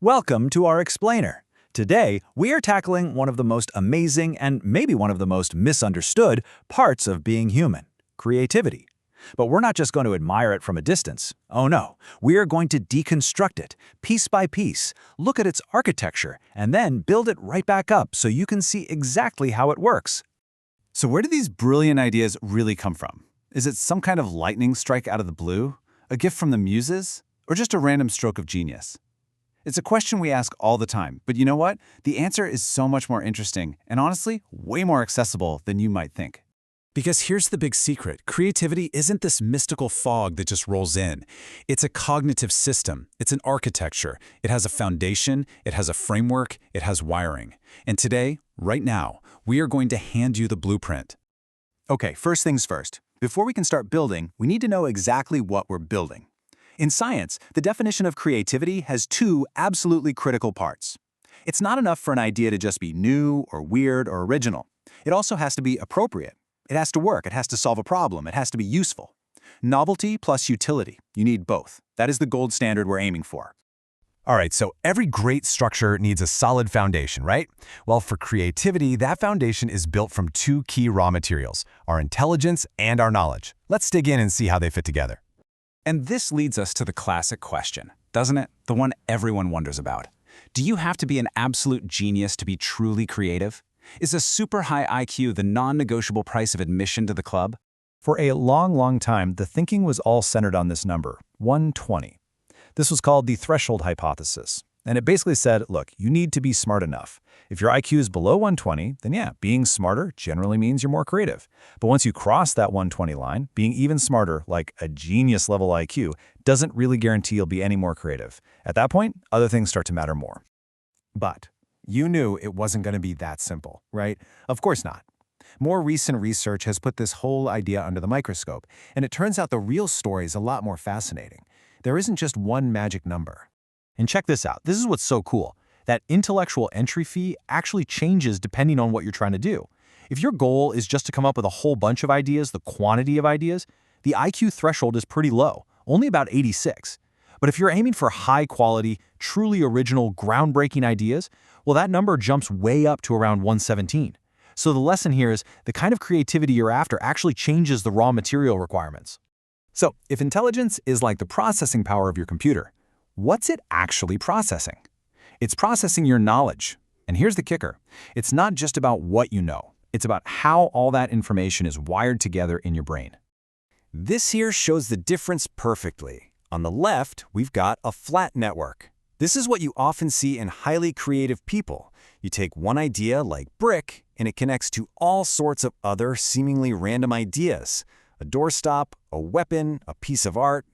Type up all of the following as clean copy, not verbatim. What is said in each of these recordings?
Welcome to our explainer. Today, we are tackling one of the most amazing and maybe one of the most misunderstood parts of being human, creativity. But we're not just going to admire it from a distance. Oh no, we are going to deconstruct it, piece by piece, look at its architecture, and then build it right back up so you can see exactly how it works. So where do these brilliant ideas really come from? Is it some kind of lightning strike out of the blue? A gift from the muses? Or just a random stroke of genius? It's a question we ask all the time, but you know what? The answer is so much more interesting and honestly, way more accessible than you might think. Because here's the big secret. Creativity isn't this mystical fog that just rolls in. It's a cognitive system. It's an architecture. It has a foundation. It has a framework. It has wiring. And today, right now, we are going to hand you the blueprint. Okay, first things first. Before we can start building, we need to know exactly what we're building. In science, the definition of creativity has two absolutely critical parts. It's not enough for an idea to just be new or weird or original. It also has to be appropriate. It has to work. It has to solve a problem. It has to be useful. Novelty plus utility. You need both. That is the gold standard we're aiming for. All right, so every great structure needs a solid foundation, right? Well, for creativity, that foundation is built from two key raw materials, our intelligence and our knowledge. Let's dig in and see how they fit together. And this leads us to the classic question, doesn't it? The one everyone wonders about. Do you have to be an absolute genius to be truly creative? Is a super high IQ the non-negotiable price of admission to the club? For a long time, the thinking was all centered on this number, 120. This was called the threshold hypothesis. And it basically said, look, you need to be smart enough. If your IQ is below 120, then yeah, being smarter generally means you're more creative. But once you cross that 120 line, being even smarter, like a genius level IQ, doesn't really guarantee you'll be any more creative. At that point, other things start to matter more. But you knew it wasn't going to be that simple, right? Of course not. More recent research has put this whole idea under the microscope, and it turns out the real story is a lot more fascinating. There isn't just one magic number. And check this out. This is what's so cool. That intellectual entry fee actually changes depending on what you're trying to do. If your goal is just to come up with a whole bunch of ideas, the quantity of ideas, the IQ threshold is pretty low, only about 86. But if you're aiming for high quality, truly original, groundbreaking ideas, well, that number jumps way up to around 117. So the lesson here is the kind of creativity you're after actually changes the raw material requirements. So if intelligence is like the processing power of your computer, what's it actually processing? It's processing your knowledge. And here's the kicker. It's not just about what you know. It's about how all that information is wired together in your brain. This here shows the difference perfectly. On the left, we've got a flat network. This is what you often see in highly creative people. You take one idea like brick, and it connects to all sorts of other seemingly random ideas. A doorstop, a weapon, a piece of art.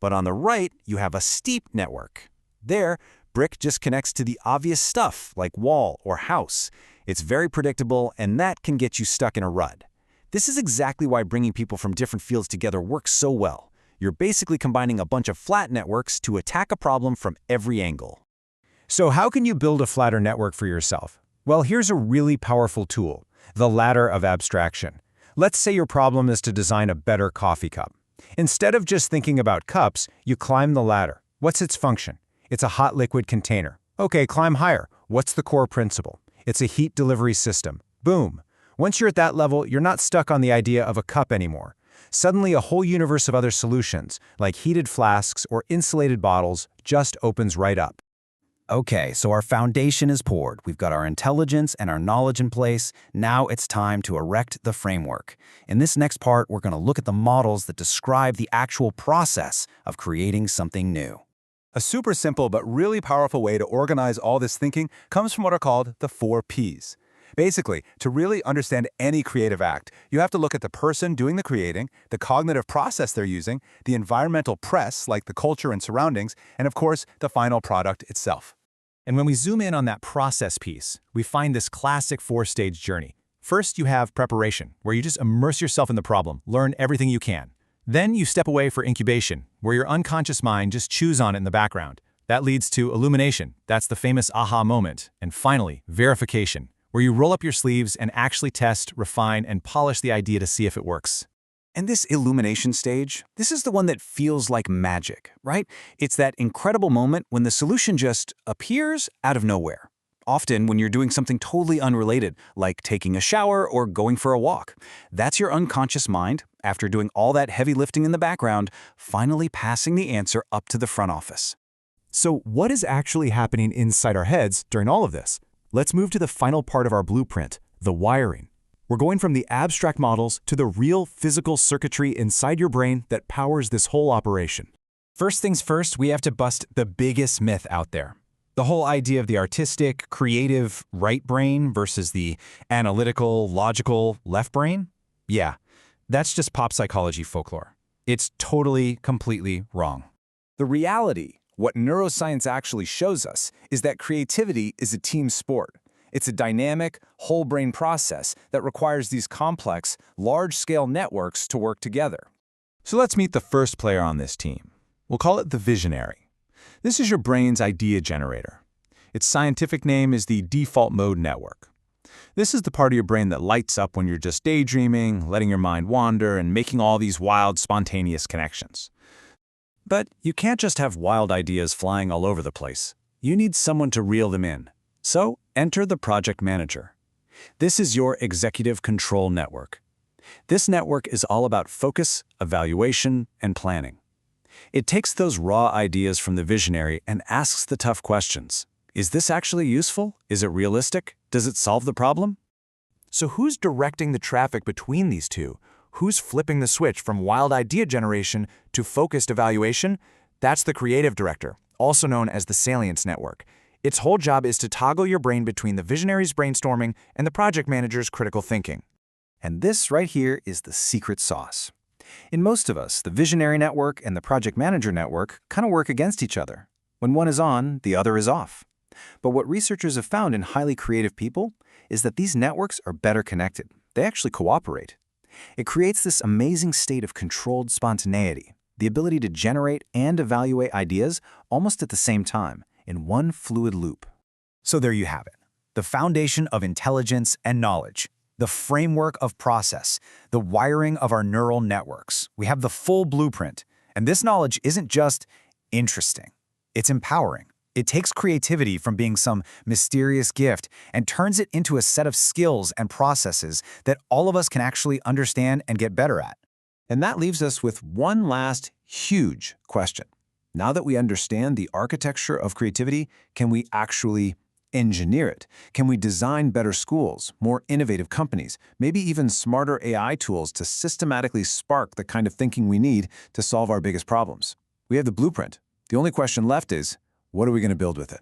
But on the right, you have a steep network. There, brick just connects to the obvious stuff like wall or house. It's very predictable, and that can get you stuck in a rut. This is exactly why bringing people from different fields together works so well. You're basically combining a bunch of flat networks to attack a problem from every angle. So how can you build a flatter network for yourself? Well, here's a really powerful tool, the ladder of abstraction. Let's say your problem is to design a better coffee cup. Instead of just thinking about cups, you climb the ladder. What's its function? It's a hot liquid container. Okay, climb higher. What's the core principle? It's a heat delivery system. Boom. Once you're at that level, you're not stuck on the idea of a cup anymore. Suddenly, a whole universe of other solutions, like heated flasks or insulated bottles, just opens right up. Okay, so our foundation is poured. We've got our intelligence and our knowledge in place. Now it's time to erect the framework. In this next part, we're going to look at the models that describe the actual process of creating something new. A super simple but really powerful way to organize all this thinking comes from what are called the 4 Ps. Basically, to really understand any creative act, you have to look at the person doing the creating, the cognitive process they're using, the environmental press like the culture and surroundings, and of course, the final product itself. And when we zoom in on that process piece, we find this classic 4-stage journey. First, you have preparation, where you just immerse yourself in the problem, learn everything you can. Then you step away for incubation, where your unconscious mind just chews on it in the background. That leads to illumination. That's the famous aha moment. And finally, verification, where you roll up your sleeves and actually test, refine, and polish the idea to see if it works. And this illumination stage, this is the one that feels like magic, right? It's that incredible moment when the solution just appears out of nowhere. Often when you're doing something totally unrelated, like taking a shower or going for a walk. That's your unconscious mind, after doing all that heavy lifting in the background, finally passing the answer up to the front office. So what is actually happening inside our heads during all of this? Let's move to the final part of our blueprint, the wiring. We're going from the abstract models to the real physical circuitry inside your brain that powers this whole operation. First things first, we have to bust the biggest myth out there. The whole idea of the artistic, creative right brain versus the analytical, logical left brain? Yeah, that's just pop psychology folklore. It's totally, completely wrong. The reality, what neuroscience actually shows us, is that creativity is a team sport. It's a dynamic, whole-brain process that requires these complex, large-scale networks to work together. So let's meet the first player on this team. We'll call it the visionary. This is your brain's idea generator. Its scientific name is the default mode network. This is the part of your brain that lights up when you're just daydreaming, letting your mind wander, and making all these wild, spontaneous connections. But you can't just have wild ideas flying all over the place. You need someone to reel them in. So enter the project manager. This is your executive control network. This network is all about focus, evaluation, and planning. It takes those raw ideas from the visionary and asks the tough questions. Is this actually useful? Is it realistic? Does it solve the problem? So who's directing the traffic between these two? Who's flipping the switch from wild idea generation to focused evaluation? That's the creative director, also known as the salience network. Its whole job is to toggle your brain between the visionary's brainstorming and the project manager's critical thinking. And this right here is the secret sauce. In most of us, the visionary network and the project manager network kind of work against each other. When one is on, the other is off. But what researchers have found in highly creative people is that these networks are better connected. They actually cooperate. It creates this amazing state of controlled spontaneity, the ability to generate and evaluate ideas almost at the same time, in one fluid loop. So there you have it, the foundation of intelligence and knowledge, the framework of process, the wiring of our neural networks. We have the full blueprint. And this knowledge isn't just interesting, it's empowering. It takes creativity from being some mysterious gift and turns it into a set of skills and processes that all of us can actually understand and get better at. And that leaves us with one last huge question. Now that we understand the architecture of creativity, can we actually engineer it? Can we design better schools, more innovative companies, maybe even smarter AI tools to systematically spark the kind of thinking we need to solve our biggest problems? We have the blueprint. The only question left is, what are we going to build with it?